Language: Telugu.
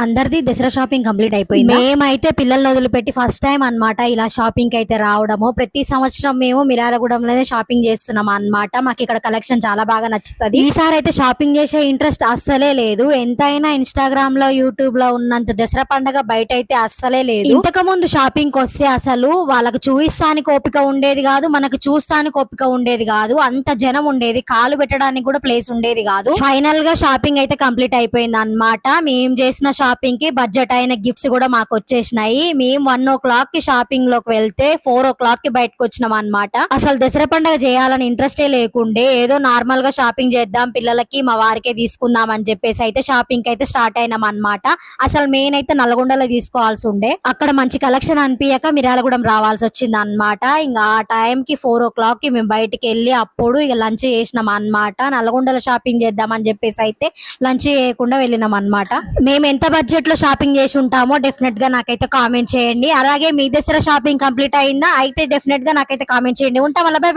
అందరిది దసరా షాపింగ్ కంప్లీట్ అయిపోయింది. మేమైతే పిల్లల్ని వదిలిపెట్టి ఫస్ట్ టైం అన్నమాట ఇలా షాపింగ్ కి అయితే రావడము. ప్రతి సంవత్సరం మేము మిర్యాలగూడెంలోనే షాపింగ్ చేస్తున్నాం అన్నమాట. మాకు ఇక్కడ కలెక్షన్ చాలా బాగా నచ్చుతుంది. ఈసారి అయితే షాపింగ్ చేసే ఇంట్రెస్ట్ అస్సలే లేదు. ఎంతైనా ఇన్స్టాగ్రామ్ లో యూట్యూబ్ లో ఉన్నంత దసరా పండుగ బయట అయితే అస్సలే లేదు. ఇంతకు ముందు షాపింగ్ కి వస్తే అసలు వాళ్ళకి చూయిస్తానికి ఓపిక ఉండేది కాదు, మనకు చూస్తానికి ఓపిక ఉండేది కాదు. అంత జనం ఉండేది, కాలు పెట్టడానికి కూడా ప్లేస్ ఉండేది కాదు. ఫైనల్ గా షాపింగ్ అయితే కంప్లీట్ అయిపోయింది అన్నమాట. మేము చేసిన షాపింగ్ కి బడ్జెట్ అయిన గిఫ్ట్స్ కూడా మాకు వచ్చేసినాయి. మేము 1 o'clock కి షాపింగ్ లోకి వెళ్తే 4 o'clock కి బయటకు వచ్చినాం అన్నమాట. అసలు దసరా పండుగ చేయాలని ఇంట్రెస్టే లేకుండే, ఏదో నార్మల్ గా షాపింగ్ చేద్దాం పిల్లలకి మా వారికే తీసుకుందాం అని చెప్పేసి అయితే షాపింగ్ కి అయితే స్టార్ట్ అయినాం అన్నమాట. అసలు మెయిన్ అయితే నల్గొండలో తీసుకోవాల్సి ఉండే, అక్కడ మంచి కలెక్షన్ అనిపించక మిర్యాలగూడెం రావాల్సి వచ్చింది అన్నమాట. ఇంకా ఆ టైం కి 4 o'clock కి మేము బయటికి వెళ్ళి అప్పుడు ఇక లంచ్ చేసినాం అన్నమాట. నల్గొండలో షాపింగ్ చేద్దాం అని చెప్పేసి అయితే లంచ్ చేయకుండా వెళ్ళినాం అన్నమాట. మేము ఎంత బడ్జెట్ లో షాపింగ్ చేసి ఉంటామో డెఫినెట్ గా నాకైతే కామెంట్ చేయండి. అలాగే మీ దసరా షాపింగ్ కంప్లీట్ అయిందా అయితే డెఫినెట్ గా నాకైతే కామెంట్ చేయండి. ఉంటాం. By by.